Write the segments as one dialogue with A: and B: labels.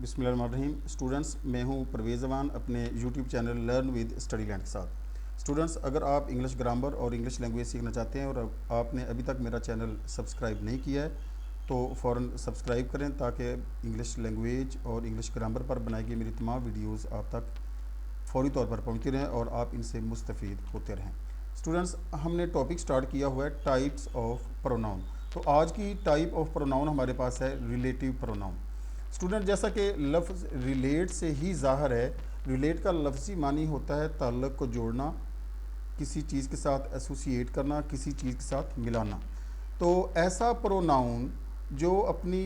A: बिस्मिल्लाहिर्रहमानिर्रहीम। स्टूडेंट्स, मैं हूं परवेज़ जवान अपने YouTube channel learn with study land के साथ। स्टूडेंट्स, अगर आप इंग्लिश ग्रामर और इंग्लिश लैंग्वेज सीखना चाहते हैं और आपने अभी तक मेरा चैनल सब्सक्राइब नहीं किया है तो फ़ौरन सब्सक्राइब करें ताकि इंग्लिश लैंग्वेज और इंग्लिश ग्रामर पर बनाई गई मेरी तमाम वीडियोज़ आप तक फ़ौरी तौर पर पहुँचती रहें और आप इनसे मुस्तफ़ीद होते रहें। स्टूडेंट्स, हमने टॉपिक स्टार्ट किया हुआ है टाइप्स ऑफ प्रोनाउन। तो आज की टाइप ऑफ प्रोनाउन हमारे पास है रिलेटिव प्रोनाउन। स्टूडेंट, जैसा कि लफ्ज़ रिलेट से ही ज़ाहिर है, रिलेट का लफ्ज़ी मानी होता है ताल्लुक़ को जोड़ना, किसी चीज़ के साथ एसोसिएट करना, किसी चीज़ के साथ मिलाना। तो ऐसा प्रोनाउन जो अपनी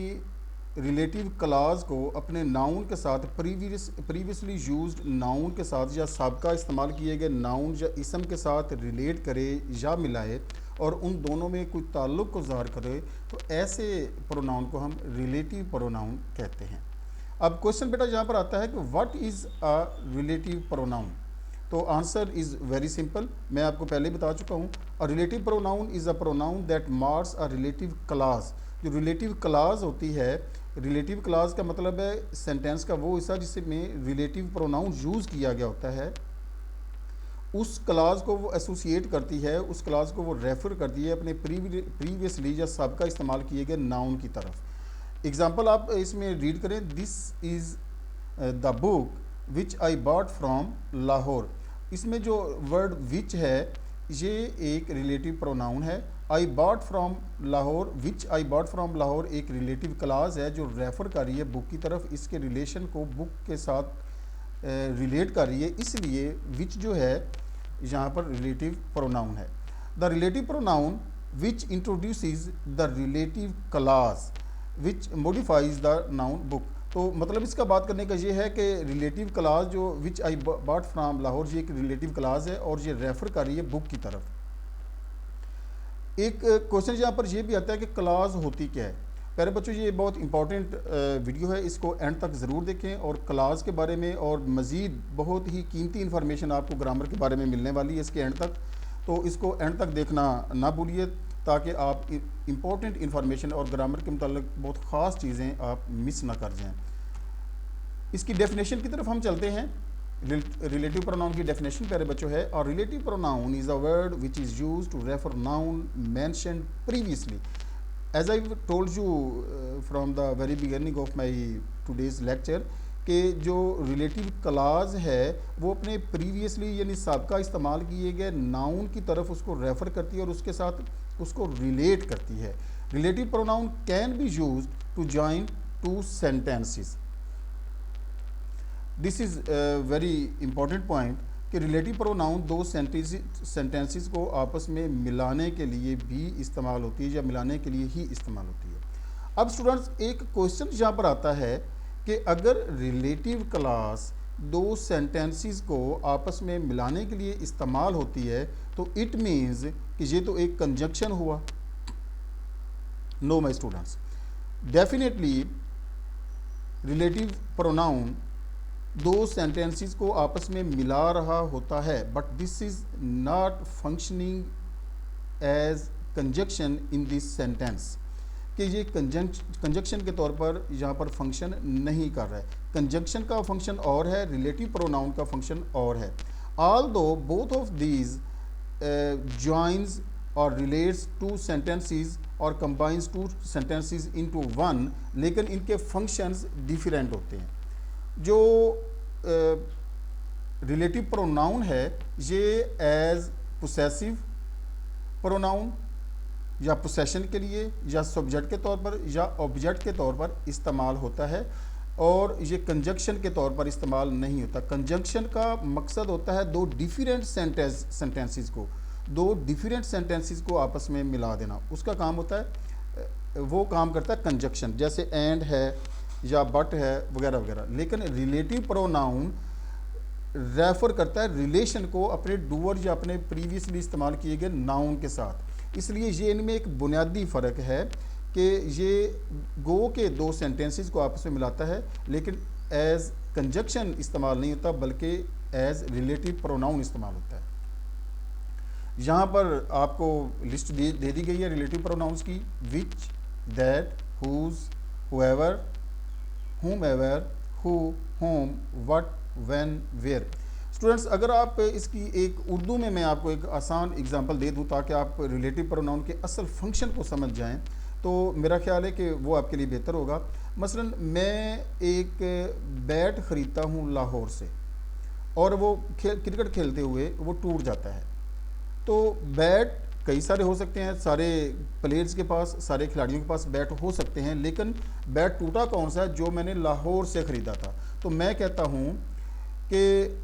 A: रिलेटिव क्लास को अपने नाउन के साथ प्रीवियसली यूज्ड नाउन के साथ या साबका इस्तेमाल किए गए नाउन या इसम के साथ रिलेट करे या मिलाए और उन दोनों में कोई ताल्लुक़ को ज़ाहिर करे, तो ऐसे प्रोनाउन को हम रिलेटिव प्रोनाउन कहते हैं। अब क्वेश्चन बेटा यहाँ पर आता है कि what is a relative pronoun. तो आंसर इज़ वेरी सिंपल, मैं आपको पहले बता चुका हूँ। अ relative pronoun is a pronoun that marks a relative class. जो रिलेटिव क्लास होती है, रिलेटिव क्लास का मतलब है सेंटेंस का वो हिस्सा जिसमें रिलेटिव प्रोनाउन यूज़ किया गया होता है, उस क्लास को वो एसोसिएट करती है, उस क्लास को वो रेफ़र करती है अपने प्रीवियसली या सबका इस्तेमाल किए गए नाउन की तरफ। एग्जाम्पल आप इसमें रीड करें, this is the book which I bought from Lahore. इसमें जो वर्ड विच है ये एक रिलेटिव प्रोनाउन है। I bought from Lahore, which I bought from Lahore एक रिलेटिव क्लास है जो रेफ़र कर रही है बुक की तरफ, इसके रिलेशन को बुक के साथ रिलेट कर रही है, इसलिए विच जो है यहाँ पर रिलेटिव प्रोनाउन है। The relative pronoun which introduces the relative class which modifies the noun book. तो मतलब इसका बात करने का ये है कि रिलेटिव क्लास जो विच आई बॉट फ्रॉम लाहौर ये एक रिलेटिव क्लास है और ये रेफ़र कर रही है बुक की तरफ। एक क्वेश्चन यहाँ पर यह भी आता है कि क्लास होती क्या है। प्यारे बच्चों, ये बहुत इंपॉर्टेंट वीडियो है, इसको एंड तक ज़रूर देखें और क्लास के बारे में और मज़ीद बहुत ही कीमती इन्फॉर्मेशन आपको ग्रामर के बारे में मिलने वाली है इसके एंड तक। तो इसको एंड तक देखना ना भूलिए ताकि आप इम्पोर्टेंट इन्फॉर्मेशन और ग्रामर के मुताल्लिक बहुत ख़ास चीज़ें आप मिस ना कर जाएँ। इसकी डेफिनेशन की तरफ हम चलते हैं। रिलेटिव प्रोनाउन की डेफिनेशन प्यारे बच्चों है, और relative pronoun is a word which is used to refer noun mentioned previously. As I told you from the very beginning of my today's lecture कि जो रिलेटिव क्लास है वो अपने प्रीवियसली यानी सबका इस्तेमाल किए गए नाउन की तरफ उसको रेफ़र करती है और उसके साथ उसको रिलेट करती है। Relative pronoun can be used to join two sentences. This is very important point कि रिलेटिव प्रोनाउन दो सेंटेंसेस को आपस में मिलाने के लिए भी इस्तेमाल होती है या मिलाने के लिए ही इस्तेमाल होती है। अब स्टूडेंट्स, एक क्वेश्चन यहाँ पर आता है कि अगर रिलेटिव क्लास दो सेंटेंसेस को आपस में मिलाने के लिए इस्तेमाल होती है तो इट मीन्स कि ये तो एक कंजंक्शन हुआ। No my students, definitely relative pronoun दो सेंटेंसेस को आपस में मिला रहा होता है, but this is not functioning as conjunction in this sentence, कि ये कंजक्शन के तौर पर यहाँ पर फंक्शन नहीं कर रहा है। कंजक्शन का फंक्शन और है, रिलेटिव प्रोनाउन का फंक्शन और है। ऑल दो बोथ ऑफ दीज जॉइंस और रिलेट्स टू सेंटेंसेस और combines two sentences into one, लेकिन इनके फंक्शंस डिफरेंट होते हैं। जो रिलेटिव प्रोनाउन है ये एज पोसेसिव प्रोनाउन या पोसेशन के लिए या सब्जेक्ट के तौर पर या ऑब्जेक्ट के तौर पर इस्तेमाल होता है और ये कंजक्शन के तौर पर इस्तेमाल नहीं होता। कंजक्शन का मकसद होता है दो डिफरेंट सेंटेंसेस को आपस में मिला देना, उसका काम होता है, वो काम करता है कंजक्शन, जैसे एंड है या बट है वगैरह वगैरह। लेकिन रिलेटिव प्रोनाउन रेफ़र करता है रिलेशन को अपने डूअर या अपने प्रीवियसली इस्तेमाल किए गए नाउन के साथ। इसलिए ये इनमें एक बुनियादी फ़र्क है कि ये गो के दो सेंटेंसेस को आपस में मिलाता है लेकिन एज कंजक्शन इस्तेमाल नहीं होता बल्कि एज रिलेटिव प्रोनाउन इस्तेमाल होता है। यहाँ पर आपको लिस्ट दे दी गई है रिलेटिव प्रोनाउंस की, which, that, whose, whoever, whomever, who, whom, what, when, where. Students, अगर आप इसकी एक उर्दू में मैं आपको एक आसान एग्जांपल दे दूं ताकि आप रिलेटिव प्रोनाउन के असल फंक्शन को समझ जाएं, तो मेरा ख्याल है कि वो आपके लिए बेहतर होगा। मसलन मैं एक बैट ख़रीदता हूँ लाहौर से, और वो क्रिकेट खेलते हुए वो टूट जाता है। तो बैट कई सारे हो सकते हैं, सारे प्लेयर्स के पास, सारे खिलाड़ियों के पास बैट हो सकते हैं, लेकिन बैट टूटा कौन सा है? जो मैंने लाहौर से ख़रीदा था। तो मैं कहता हूँ कि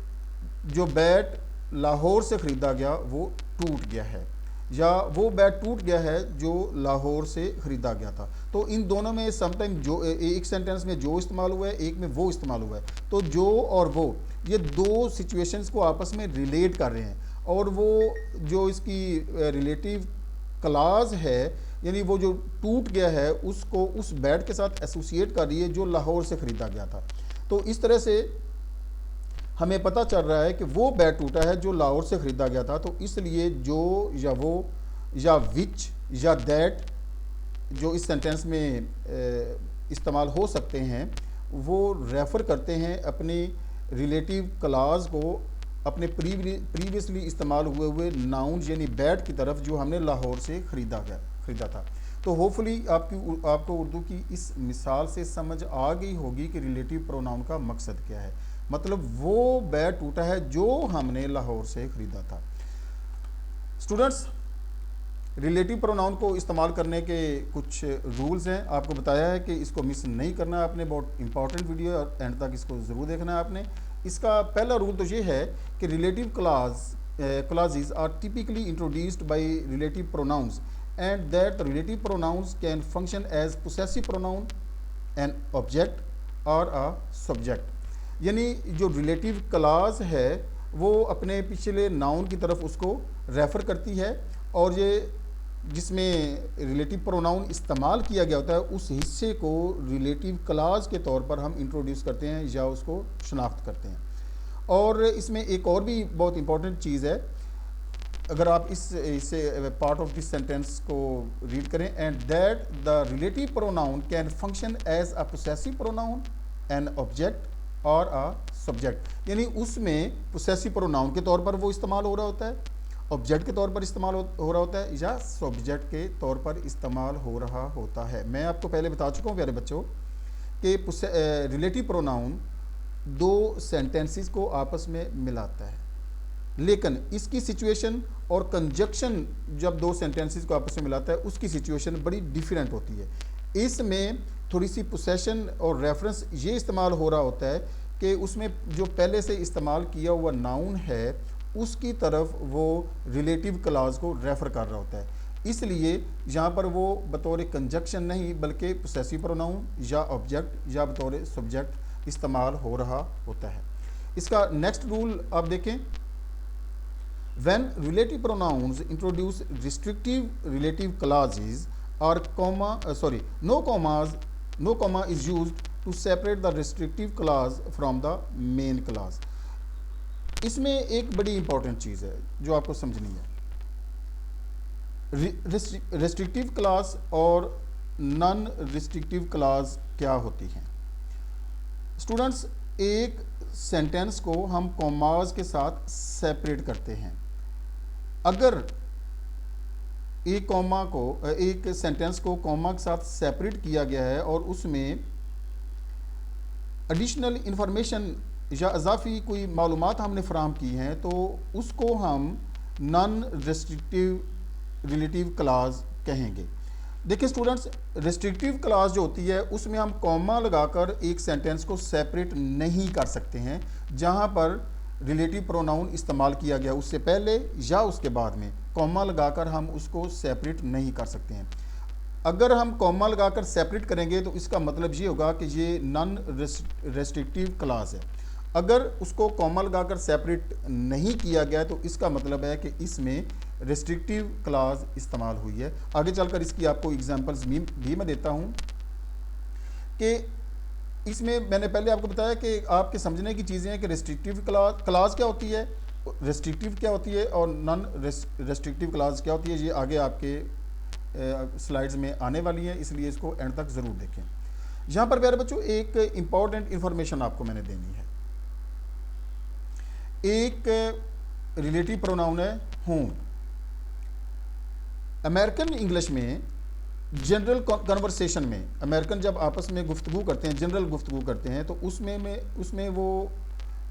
A: जो बैट लाहौर से ख़रीदा गया वो टूट गया है, या वो बैट टूट गया है जो लाहौर से ख़रीदा गया था। तो इन दोनों में समटाइम जो एक सेंटेंस में जो इस्तेमाल हुआ है, एक में वो इस्तेमाल हुआ है। तो जो और वो, ये दो सिचुएशंस को आपस में रिलेट कर रहे हैं, और वो जो इसकी रिलेटिव क्लाज है, यानी वो जो टूट गया है उसको उस बैट के साथ एसोसिएट कर रही है जो लाहौर से ख़रीदा गया था। तो इस तरह से हमें पता चल रहा है कि वो बैट टूटा है जो लाहौर से ख़रीदा गया था। तो इसलिए जो या वो या विच या दैट जो इस सेंटेंस में इस्तेमाल हो सकते हैं, वो रेफ़र करते हैं अपनी रिलेटिव क्लाज को अपने प्रीवियसली इस्तेमाल हुए नाउन यानी बैट की तरफ जो हमने लाहौर से ख़रीदा था। तो होपफुली आपको उर्दू की इस मिसाल से समझ आ गई होगी कि रिलेटिव प्रोनाउन का मकसद क्या है। मतलब वो बैट टूटा है जो हमने लाहौर से ख़रीदा था। स्टूडेंट्स, रिलेटिव प्रोनाउन को इस्तेमाल करने के कुछ रूल्स हैं। आपको बताया है कि इसको मिस नहीं करना है आपने, बहुत इंपॉर्टेंट वीडियो है, एंड तक इसको ज़रूर देखना है आपने। इसका पहला रूल तो ये है कि relative clauses are typically introduced by relative pronouns and that relative pronouns can function as possessive pronoun, an object और अ सब्जेक्ट। यानी जो रिलेटिव क्लाज है वो अपने पिछले नाउन की तरफ उसको रेफ़र करती है, और ये जिसमें रिलेटिव प्रोनाउन इस्तेमाल किया गया होता है उस हिस्से को रिलेटिव क्लाज के तौर पर हम इंट्रोड्यूस करते हैं या उसको शनाख्त करते हैं। और इसमें एक और भी बहुत इंपॉर्टेंट चीज़ है, अगर आप इससे पार्ट ऑफ दिस सेंटेंस को रीड करें, and that the relative pronoun can function as a possessive pronoun, an object और अ सब्जेक्ट। यानी उसमें पोसेसिव प्रोनाउन के तौर पर वो इस्तेमाल हो रहा होता है, ऑब्जेक्ट के तौर पर इस्तेमाल हो रहा होता है, या सब्जेक्ट के तौर पर इस्तेमाल हो रहा होता है। मैं आपको पहले बता चुका हूँ प्यारे बच्चों कि रिलेटिव प्रोनाउन दो सेंटेंसेस को आपस में मिलाता है, लेकिन इसकी सिचुएशन और कंजक्शन जब दो सेंटेंसेस को आपस में मिलाता है उसकी सिचुएशन बड़ी डिफरेंट होती है। इसमें थोड़ी सी पोसेशन और रेफरेंस ये इस्तेमाल हो रहा होता है कि उसमें जो पहले से इस्तेमाल किया हुआ नाउन है उसकी तरफ वो रिलेटिव क्लाज को रेफ़र कर रहा होता है, इसलिए यहाँ पर वो बतौर कंजक्शन नहीं बल्कि पोसेसिव प्रोनाउन या ऑब्जेक्ट या बतौर सब्जेक्ट इस्तेमाल हो रहा होता है। इसका नेक्स्ट रूल आप देखें, when relative pronouns introduce restrictive relative clauses और no comma is used to separate the restrictive clause from the main clause। इसमें एक बड़ी इंपॉर्टेंट चीज़ है जो आपको समझनी है। रेस्ट्रिक्टिव क्लास और नॉन रिस्ट्रिक्टिव क्लास क्या होती हैं? स्टूडेंट्स, एक सेंटेंस को हम कॉमास के साथ सेपरेट करते हैं। अगर एक सेंटेंस को कॉमा के साथ सेपरेट किया गया है और उसमें एडिशनल इंफॉर्मेशन या इजाफी कोई मालूमात हमने फराहम की हैं, तो उसको हम नॉन रेस्ट्रिक्टिव रिलेटिव क्लाज कहेंगे। देखिए स्टूडेंट्स, रेस्ट्रिक्टिव क्लाज जो होती है उसमें हम कॉमा लगाकर एक सेंटेंस को सेपरेट नहीं कर सकते हैं, जहां पर रिलेटिव प्रोनाउन इस्तेमाल किया गया उससे पहले या उसके बाद में कॉमा लगाकर हम उसको सेपरेट नहीं कर सकते हैं। अगर हम कॉमा लगाकर सेपरेट करेंगे तो इसका मतलब ये होगा कि ये नॉन रेस्ट्रिक्टिव क्लास है। अगर उसको कॉमा लगाकर सेपरेट नहीं किया गया तो इसका मतलब है कि इसमें रेस्ट्रिक्टिव क्लास इस्तेमाल हुई है। आगे चलकर इसकी आपको एग्जांपल्स भी मैं देता हूँ कि इसमें मैंने पहले आपको बताया कि आपके समझने की चीज़ें हैं कि रेस्ट्रिक्टिव क्लास क्या होती है, रेस्ट्रिक्टिव क्या होती है और नॉन रेस्ट्रिक्टिव क्लास क्या होती है। ये आगे आपके स्लाइड्स में आने वाली है, इसलिए इसको एंड तक ज़रूर देखें। यहाँ पर प्यारे बच्चों एक इंपॉर्टेंट इंफॉर्मेशन आपको मैंने देनी है। एक रिलेटिव प्रोनाउन है होम। अमेरिकन इंग्लिश में जनरल कन्वर्सेशन में, अमेरिकन जब आपस में गुफ्तगू करते हैं, जनरल गुफ्तगू करते हैं, तो उसमें वो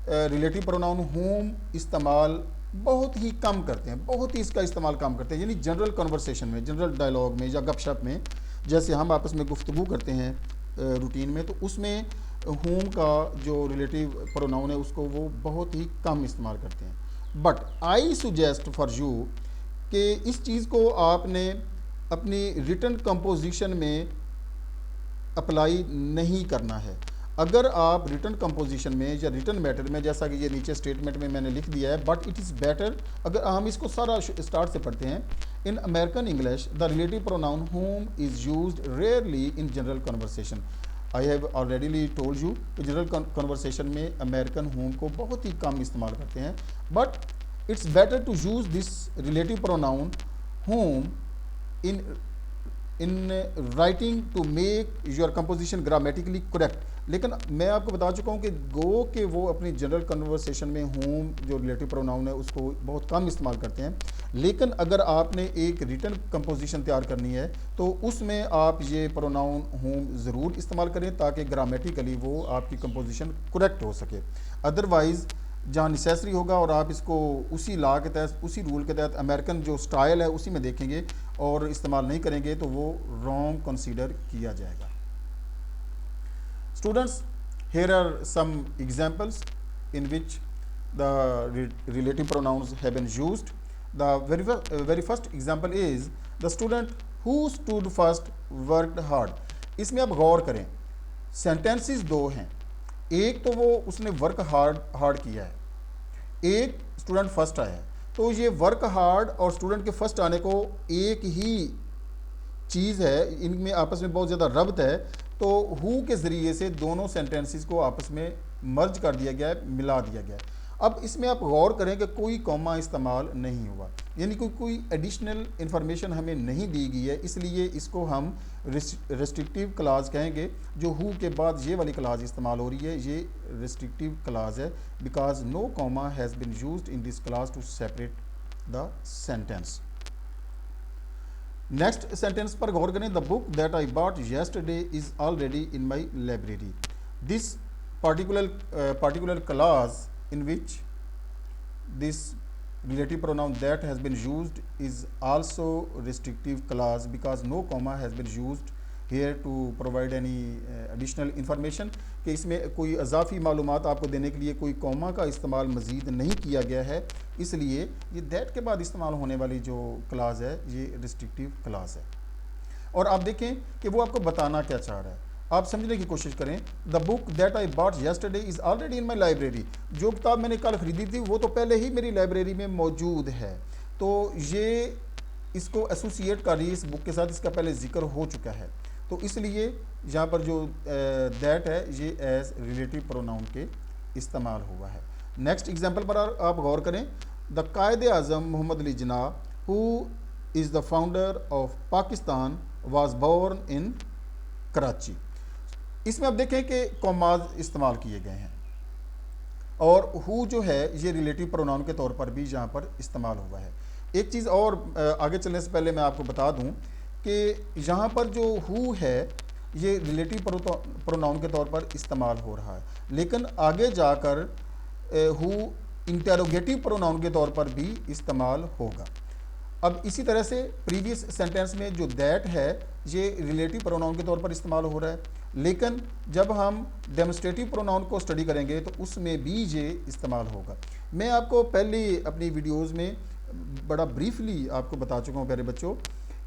A: रिलेटिव प्रोनाउन होम इस्तेमाल बहुत ही कम करते हैं, बहुत ही इसका इस्तेमाल कम करते हैं। यानी जनरल कन्वर्सेशन में, जनरल डायलॉग में या गपशप में, जैसे हम आपस में गुफ्तगू करते हैं रूटीन में, तो उसमें होम का जो रिलेटिव प्रोनाउन है उसको वो बहुत ही कम इस्तेमाल करते हैं। But I suggest for you कि इस चीज़ को आपने अपनी रिटन कंपोजिशन में अप्लाई नहीं करना है। अगर आप रिटन कंपोजिशन में या रिटन मैटर में, जैसा कि ये नीचे स्टेटमेंट में मैंने लिख दिया है, बट इट इज़ बेटर, अगर हम इसको सारा स्टार्ट से पढ़ते हैं, in American English the relative pronoun whom is used rarely in general conversation. I have already told you कि जनरल कन्वर्सेशन में अमेरिकन होम को बहुत ही कम इस्तेमाल करते हैं, but it's better to use this relative pronoun whom in writing to make your composition grammatically correct. लेकिन मैं आपको बता चुका हूँ कि गो के वो अपनी जनरल कन्वर्सेशन में होम जो रिलेटिव प्रोनाउन है उसको बहुत कम इस्तेमाल करते हैं। लेकिन अगर आपने एक रिटन कंपोजिशन तैयार करनी है तो उसमें आप ये प्रोनाउन होम ज़रूर इस्तेमाल करें ताकि ग्रामेटिकली वो आपकी कंपोजिशन करेक्ट हो सके। अदरवाइज़ जहाँ नेसेसरी होगा और आप इसको उसी लॉ के तहत, उसी रूल के तहत, अमेरिकन जो स्टाइल है उसी में देखेंगे और इस्तेमाल नहीं करेंगे तो वो रॉन्ग कंसीडर किया जाएगा। Students, here are some examples in which the relative pronouns have been used. The very first example is the student who stood first worked hard. इसमें आप गौर करें, सेंटेंसेस दो हैं, एक तो वो उसने वर्क हार्ड किया है, एक स्टूडेंट फर्स्ट आया है। तो ये वर्क हार्ड और स्टूडेंट के फर्स्ट आने को एक ही चीज़ है, इनमें आपस में बहुत ज़्यादा रब्त है, तो हु के ज़रिए से दोनों सेंटेंसेस को आपस में मर्ज कर दिया गया है, मिला दिया गया है। अब इसमें आप गौर करें कि कोई कॉमा इस्तेमाल नहीं हुआ, यानी कोई एडिशनल इंफॉर्मेशन हमें नहीं दी गई है, इसलिए इसको हम रेस्ट्रिक्टिव क्लाज कहेंगे। जो हु के बाद ये वाली क्लाज इस्तेमाल हो रही है ये रेस्ट्रिक्टिव क्लाज है, because no comma has been used in this clause to separate the sentence. Next sentence पर गौर करें, the book that I bought yesterday is already in my library. This particular clause in which this relative pronoun that has been used is also restrictive clause because no comma has been used here to provide any additional information, कि इसमें कोई अजाफी मालूमात आपको देने के लिए कोई comma का इस्तेमाल मज़ीद नहीं किया गया है, इसलिए ये दैट के बाद इस्तेमाल होने वाली जो क्लास है ये रिस्ट्रिक्टिव क्लास है। और आप देखें कि वो आपको बताना क्या चाह रहा है, आप समझने की कोशिश करें। The book that I bought yesterday is already in my library. जो किताब मैंने कल ख़रीदी थी वो तो पहले ही मेरी लाइब्रेरी में मौजूद है, तो ये इसको एसोसिएट कर रही है इस बुक के साथ, इसका पहले जिक्र हो चुका है, तो इसलिए यहाँ पर जो दैट है ये एज रिलेटिव प्रोनाउन के इस्तेमाल हुआ है। नेक्स्ट एग्जाम्पल पर आप गौर करें, the Quaid Azam Mohammad Ali Jinnah who is the founder of Pakistan was born in Karachi. इसमें आप देखें कि कॉमाज इस्तेमाल किए गए हैं और हु जो है ये रिलेटिव प्रोनाउन के तौर पर भी यहाँ पर इस्तेमाल हुआ है। एक चीज़ और आगे चलने से पहले मैं आपको बता दूं कि यहाँ पर जो हु है ये रिलेटिव प्रोनाउन के तौर पर इस्तेमाल हो रहा है, लेकिन आगे जाकर हु इंटेरोगेटिव प्रोनाउन के तौर पर भी इस्तेमाल होगा। अब इसी तरह से प्रीवियस सेंटेंस में जो दैट है ये रिलेटिव प्रोनाउन के तौर पर इस्तेमाल हो रहा है, लेकिन जब हम डेमोस्ट्रेटिव प्रोनाउन को स्टडी करेंगे तो उसमें भी ये इस्तेमाल होगा। मैं आपको पहले अपनी वीडियोज़ में बड़ा ब्रीफली आपको बता चुका हूँ प्यारे बच्चों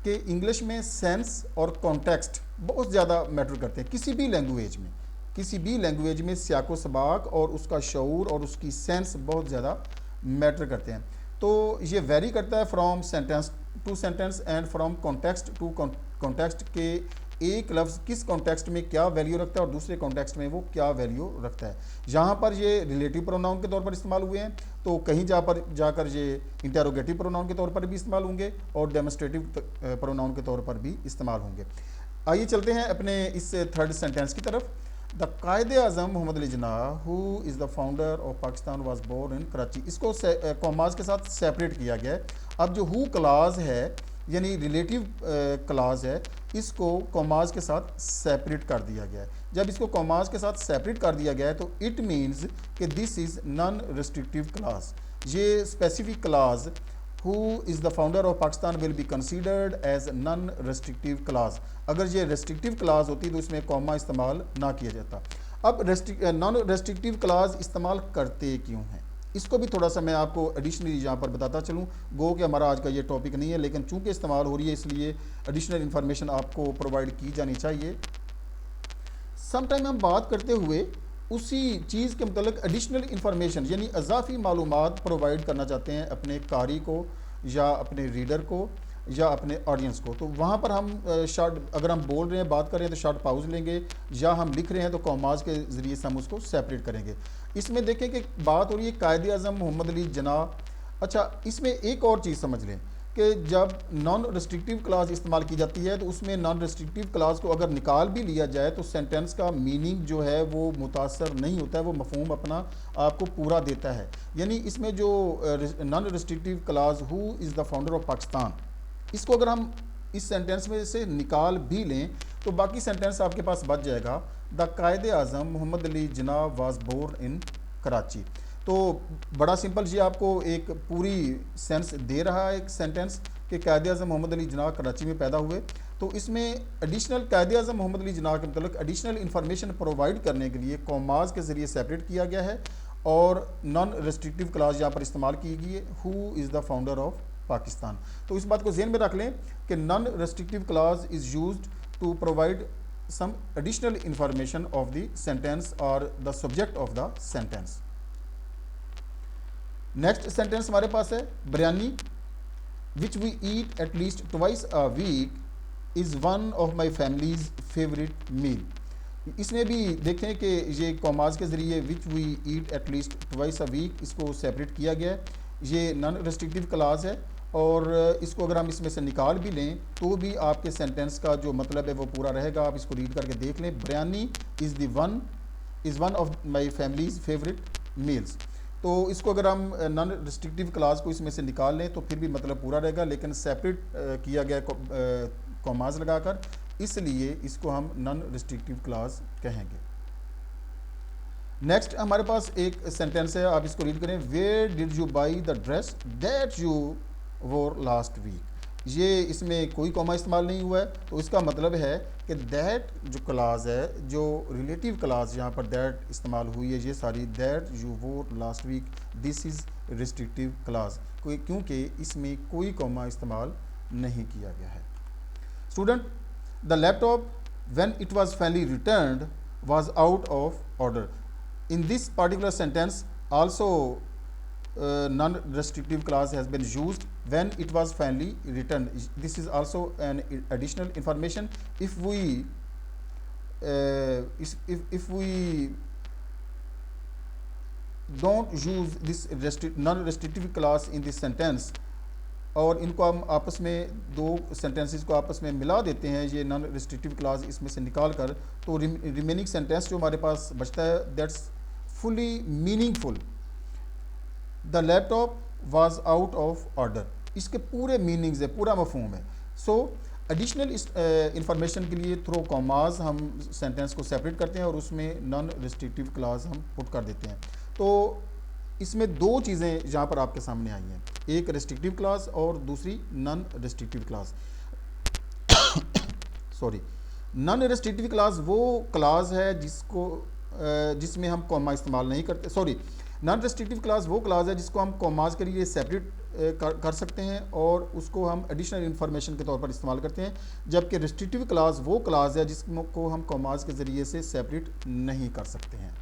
A: कि इंग्लिश में सेंस और कॉन्टेक्स्ट बहुत ज़्यादा मैटर करते हैं। किसी भी लैंग्वेज में सियाको सबाक और उसका शऊर और उसकी सेंस बहुत ज़्यादा मैटर करते हैं। तो ये वेरी करता है from sentence to sentence and from context to context के एक लफ्ज़ किस कॉन्टेक्स्ट में क्या वैल्यू रखता है और दूसरे कॉन्टेक्स्ट में वो क्या वैल्यू रखता है। जहाँ पर ये रिलेटिव प्रोनाउन के तौर पर इस्तेमाल हुए हैं तो कहीं जाकर ये इंटेरोगेटिव प्रोनाउन के तौर पर भी इस्तेमाल होंगे और डेमोस्ट्रेटिव प्रोनाउन के तौर पर भी इस्तेमाल होंगे। आइए चलते हैं अपने इस थर्ड सेंटेंस की तरफ। The Quaid-e Azam Mohammad Ali Jinnah who is the founder of Pakistan was born in Karachi, इसको कॉमाज के साथ सेपरेट किया गया है। अब जो हु क्लाज है यानी रिलेटिव क्लाज है, इसको कॉमाज के साथ सेपरेट कर दिया गया है। जब इसको कॉमाज के साथ सेपरेट कर दिया गया है तो इट मीन्स कि this is non restrictive clause. ये specific clause who is the founder of Pakistan will be considered as non restrictive clause. अगर ये रेस्ट्रिक्टिव क्लाज होती तो इसमें कॉमा इस्तेमाल ना किया जाता। अब नॉन रेस्ट्रिक्टिव क्लाज इस्तेमाल करते क्यों हैं, इसको भी थोड़ा सा मैं आपको एडिशनली यहाँ पर बताता चलूँ। गो कि हमारा आज का ये टॉपिक नहीं है, लेकिन चूंकि इस्तेमाल हो रही है इसलिए एडिशनल इन्फॉर्मेशन आपको प्रोवाइड की जानी चाहिए। समटाइम हम बात करते हुए उसी चीज़ के मतलब एडिशनल इन्फॉर्मेशन यानी अजाफी मालूमात प्रोवाइड करना चाहते हैं अपने कारी को या अपने रीडर को या अपने ऑडियंस को, तो वहाँ पर हम शॉर्ट, अगर हम बोल रहे हैं बात कर रहे हैं तो शॉर्ट पाउज लेंगे, या हम लिख रहे हैं तो कॉमाज के ज़रिए से हम उसको सेपरेट करेंगे। इसमें देखें कि बात हो रही है कायदे आज़म मोहम्मद अली जिन्नाह। अच्छा, इसमें एक और चीज़ समझ लें कि जब नॉन रेस्ट्रिक्टिव क्लास इस्तेमाल की जाती है तो उसमें नॉन रेस्ट्रिक्टिव क्लास को अगर निकाल भी लिया जाए तो सेंटेंस का मीनिंग जो है वो मुतासर नहीं होता है, वो मफहूम अपना आपको पूरा देता है। यानी इसमें जो non restrictive class who is the founder of Pakistan, इसको अगर हम इस सेंटेंस में से निकाल भी लें तो बाकी सेंटेंस आपके पास बच जाएगा। The Quaid-e Azam Mohammad Ali Jinnah was born in Karachi. तो बड़ा सिंपल, ये आपको एक पूरी सेंस दे रहा है एक सेंटेंस कि कायदे आज़म मोहम्मद अली जिन्नाह कराची में पैदा हुए। तो इसमें एडिशनल कायदे आज़म मोहम्मद अली जिन्नाह के मतलब एडिशनल इन्फॉर्मेशन प्रोवाइड करने के लिए कॉमाज के ज़रिए सेपरेट किया गया है और नॉन रेस्ट्रिक्टिव क्लास यहाँ पर इस्तेमाल की गई है, who is the founder of Pakistan. तो इस बात को ज़हन में रख लें कि non restrictive clause is used to provide some additional information of the sentence और the subject of the sentence. Next sentence हमारे पास है biryani which we eat at least twice a week is one of my family's favourite meal. इसमें भी देखें कि ये commas के ज़रिए which we eat at least twice a week, इसको सेपरेट किया गया है। ये नॉन रेस्ट्रिक्टिव क्लास है और इसको अगर हम इसमें से निकाल भी लें तो भी आपके सेंटेंस का जो मतलब है वो पूरा रहेगा। आप इसको रीड करके देख लें, biryani is one of my family's favourite meals. तो इसको अगर हम नॉन रिस्ट्रिक्टिव क्लास को इसमें से निकाल लें तो फिर भी मतलब पूरा रहेगा, लेकिन सेपरेट किया गया कॉमाज लगाकर, इसलिए इसको हम नॉन रिस्ट्रिक्टिव क्लास कहेंगे। नेक्स्ट हमारे पास एक सेंटेंस है, आप इसको रीड करें। Where did you buy the dress that you wore last week. ये इसमें कोई कॉमा इस्तेमाल नहीं हुआ है, तो इसका मतलब है कि दैट जो क्लास है, जो रिलेटिव क्लास यहाँ पर दैट इस्तेमाल हुई है, ये सारी that you wore last week, this is restrictive clause, क्योंकि इसमें कोई कॉमा इस्तेमाल नहीं किया गया है। Student, the laptop when it was finally returned was out of order. In this particular sentence also non-restrictive clause has been used when it was finally returned. This is also an additional information. If we don't use this non-restrictive clause in this sentence और इनको हम आपस में दो sentences को आपस में मिला देते हैं, ये नॉन रिस्ट्रिक्टिव क्लास इसमें से निकाल कर, तो रिमेनिंग सेंटेंस जो हमारे पास बचता है that's fully meaningful. The laptop was out of order, इसके पूरे मीनिंग्स है, पूरा मफहूम है। सो एडिशनल इंफॉर्मेशन के लिए थ्रू कॉमाज हम सेंटेंस को सेपरेट करते हैं और उसमें नॉन रिस्ट्रिक्टिव क्लास हम पुट कर देते हैं। तो इसमें दो चीज़ें यहाँ पर आपके सामने आई हैं, एक रेस्ट्रिक्टिव क्लास और दूसरी non restrictive class. Sorry, non restrictive class वो क्लास है जिसमें हम कॉमा इस्तेमाल नहीं करते। सॉरी, नॉन रेस्ट्रिक्टिव क्लास वो क्लास है जिसको हम कॉमाज के लिए सेपरेट कर सकते हैं और उसको हम एडिशनल इन्फॉर्मेशन के तौर पर इस्तेमाल करते हैं, जबकि रेस्ट्रिक्टिव क्लास वो क्लास है जिसको हम कॉमाज के ज़रिए से सेपरेट नहीं कर सकते हैं।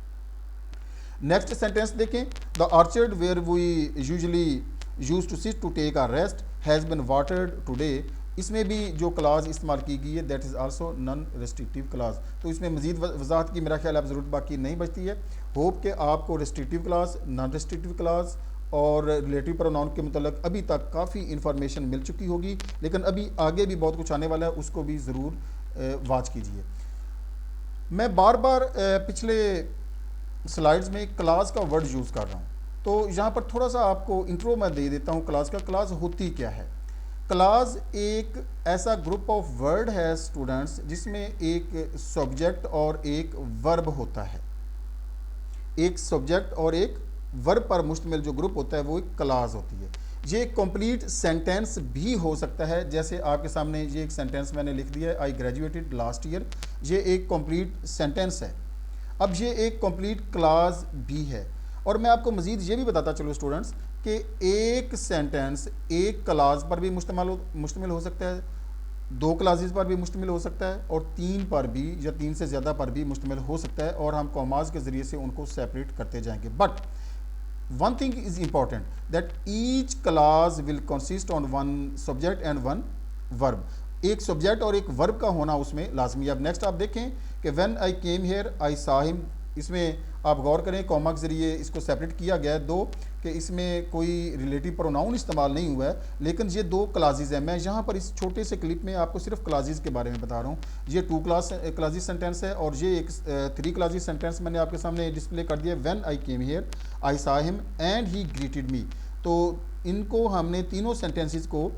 A: नेक्स्ट सेंटेंस देखें। The orchard where we usually use to sit to take our rest has been watered today. इसमें भी जो क्लास इस्तेमाल की गई है that is also non restrictive clause. तो इसमें मजीद वजाहत की मेरा ख्याल अब ज़रूरत बाकी नहीं बचती है। होप कि आपको restrictive class, non restrictive class और रिलेटिव प्रोनाउन के मतलब अभी तक काफ़ी इन्फॉर्मेशन मिल चुकी होगी, लेकिन अभी आगे भी बहुत कुछ आने वाला है, उसको भी ज़रूर वॉच कीजिए। मैं बार बार पिछले स्लाइड्स में क्लास का वर्ड यूज़ कर रहा हूँ, तो यहाँ पर थोड़ा सा आपको इंट्रो मैं दे देता हूँ क्लास का। क्लास होती क्या है? क्लास एक ऐसा ग्रुप ऑफ वर्ड है स्टूडेंट्स जिसमें एक सब्जेक्ट और एक वर्ब होता है। एक सब्जेक्ट और एक वर्ब पर मुश्तमिल जो ग्रुप होता है वो एक क्लास होती है। ये एक कंप्लीट सेंटेंस भी हो सकता है, जैसे आपके सामने ये एक सेंटेंस मैंने लिख दिया है, आई ग्रेजुएटेड लास्ट ईयर। ये एक कंप्लीट सेंटेंस है। अब ये एक कंप्लीट क्लास भी है। और मैं आपको मजीद ये भी बताता चलूँ स्टूडेंट्स कि एक सेंटेंस एक क्लास पर भी मुश्तमिल हो सकता है, दो क्लासेस पर भी मुश्तमिल हो सकता है, और तीन पर भी या तीन से ज़्यादा पर भी मुश्तमिल हो सकता है, और हम कॉमास के ज़रिए से उनको सेपरेट करते जाएंगे। But one thing is important that each class will consist on one subject and one verb। एक सब्जेक्ट और एक वर्ब का होना उसमें लाजमी है। अब नेक्स्ट आप देखें कि when I came here I saw him, इसमें आप गौर करें कॉमा के ज़रिए इसको सेपरेट किया गया है दो, कि इसमें कोई रिलेटिव प्रोनाउन इस्तेमाल नहीं हुआ है, लेकिन ये दो क्लासेस हैं। मैं यहाँ पर इस छोटे से क्लिप में आपको सिर्फ क्लासेस के बारे में बता रहा हूँ। ये टू क्लासेस सेंटेंस है, और ये एक थ्री क्लासेस सेंटेंस मैंने आपके सामने डिस्प्ले कर दिया। When I came here I saw him and he greeted मी। तो इनको हमने तीनों सेंटेंसेस को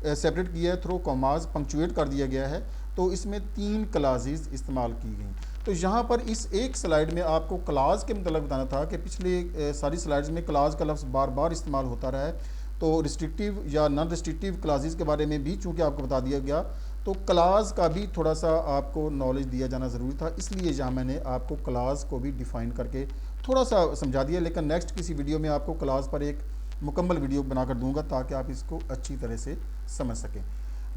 A: सेपरेट किया है थ्रू कॉमाज, पंक्चुएट कर दिया गया है, तो इसमें तीन क्लासेस इस्तेमाल की गई। तो यहाँ पर इस एक स्लाइड में आपको क्लास के मतलब बताना था कि पिछले सारी स्लाइड्स में क्लास का लफ्ज़ बार बार इस्तेमाल होता रहा है, तो रिस्ट्रिक्टिव या नॉन रिस्ट्रिक्टिव क्लासेस के बारे में भी चूँकि आपको बता दिया गया, तो क्लास का भी थोड़ा सा आपको नॉलेज दिया जाना ज़रूरी था, इसलिए यहाँ मैंने आपको क्लास को भी डिफ़ाइन करके थोड़ा सा समझा दिया। लेकिन नेक्स्ट किसी वीडियो में आपको क्लास पर एक मुकम्मल वीडियो बनाकर दूंगा ताकि आप इसको अच्छी तरह से समझ सकें।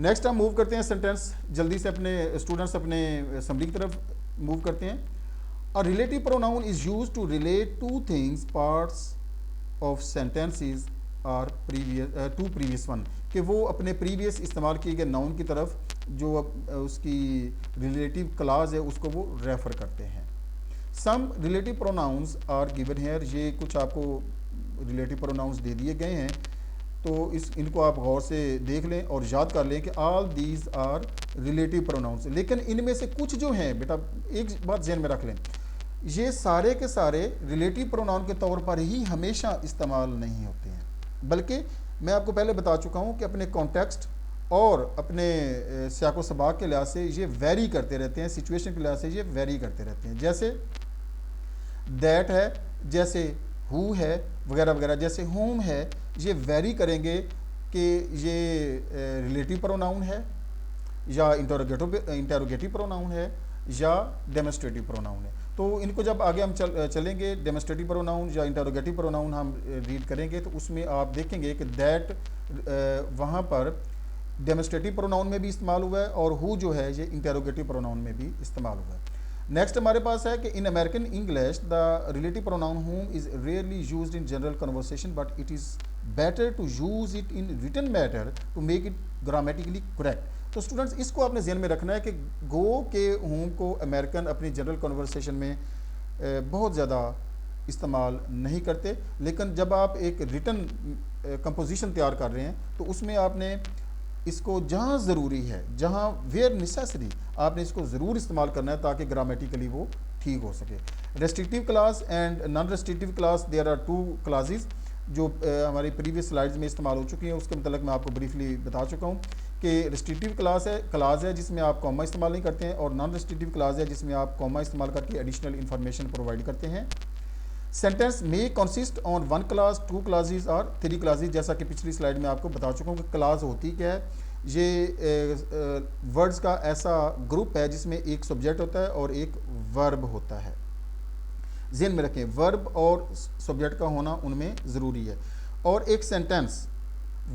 A: नेक्स्ट हम मूव करते हैं सेंटेंस, जल्दी से अपने स्टूडेंट्स अपने समरी की तरफ मूव करते हैं। A relative pronoun is used to relate to things parts of sentences or previous one, कि वो अपने प्रीवियस इस्तेमाल किए गए नाउन की तरफ जो उसकी रिलेटिव क्लास है उसको वो रेफर करते हैं। Some relative pronouns are given here, ये कुछ आपको रिलेटिव प्रोनाउंस दे दिए गए हैं, तो इनको आप गौर से देख लें और याद कर लें कि all these are relative pronouns. लेकिन इनमें से कुछ जो हैं, बेटा एक बात ज़हन में रख लें, ये सारे के सारे रिलेटिव प्रोनाउन के तौर पर ही हमेशा इस्तेमाल नहीं होते हैं, बल्कि मैं आपको पहले बता चुका हूँ कि अपने कॉन्टेक्स्ट और अपने सियाको सबाक के लिहाज से ये वेरी करते रहते हैं, सिचुएशन के लिहाज से ये वेरी करते रहते हैं। जैसे दैट है, जैसे हु है, वगैरह वगैरह। जैसे होम है, ये वेरी करेंगे कि ये रिलेटिव प्रोनाउन है या इंटरोगेटिव प्रोनाउन है या डेमोस्ट्रेटिव प्रोनाउन है। तो इनको जब आगे हम चलेंगे डेमोस्ट्रेटिव प्रोनाउन या इंटरोगेटिव प्रोनाउन हम रीड करेंगे, तो उसमें आप देखेंगे कि दैट वहाँ पर डेमोस्ट्रेटिव प्रोनाउन में भी इस्तेमाल हुआ है, और हु जो है ये इंटरोगेटिव प्रोनाउन में भी इस्तेमाल हुआ है। नेक्स्ट हमारे पास है कि in American English the relative pronoun whom is rarely used in general conversation, but it is better to use it in written matter to make it grammatically correct. तो स्टूडेंट्स इसको आपने ध्यान में रखना है कि गो के होम को अमेरिकन अपनी जनरल कन्वर्सेशन में बहुत ज़्यादा इस्तेमाल नहीं करते, लेकिन जब आप एक रिटन कंपोजिशन तैयार कर रहे हैं तो उसमें आपने इसको जहाँ ज़रूरी है, जहाँ वेयर नेसेसरी, आपने इसको ज़रूर इस्तेमाल करना है ताकि ग्रामेटिकली वो ठीक हो सके। Restrictive clause and non restrictive clause, there are two clauses जो हमारी प्रीवियस स्लाइड्स में इस्तेमाल हो चुकी हैं, उसके मतलब मैं आपको ब्रीफली बता चुका हूँ कि रेस्ट्रिक्टिव क्लास है जिसमें आप कॉमा इस्तेमाल नहीं करते हैं, और नॉन रेस्ट्रिक्टिव क्लास है जिसमें आप कॉमा इस्तेमाल करके एडिशनल इन्फॉर्मेशन प्रोवाइड करते हैं। Sentence may consist on one clause, two clauses और थ्री क्लासेस, जैसा कि पिछली स्लाइड में आपको बता चुका हूँ कि क्लास होती क्या है। ये वर्ड्स का ऐसा ग्रुप है जिसमें एक सब्जेक्ट होता है और एक वर्ब होता है। ज़हन में रखें, वर्ब और सब्जेक्ट का होना उनमें ज़रूरी है। और एक sentence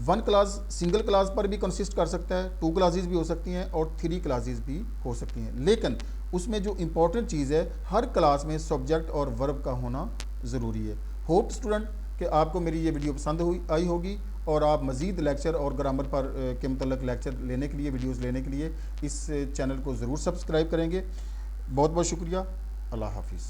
A: one class single class पर भी कंसिस्ट कर सकता है, टू क्लासेस भी हो सकती हैं और थ्री क्लासेस भी हो सकती हैं, लेकिन उसमें जो इम्पोर्टेंट चीज़ है हर क्लास में सब्जेक्ट और वर्ब का होना ज़रूरी है। होप स्टूडेंट कि आपको मेरी ये वीडियो पसंद आई होगी, और आप मज़ीद लेक्चर और ग्रामर पर के मतलब लेक्चर लेने के लिए, वीडियोज़ लेने के लिए इस चैनल को ज़रूर सब्सक्राइब करेंगे। बहुत बहुत शुक्रिया। अल्लाह हाफिज़।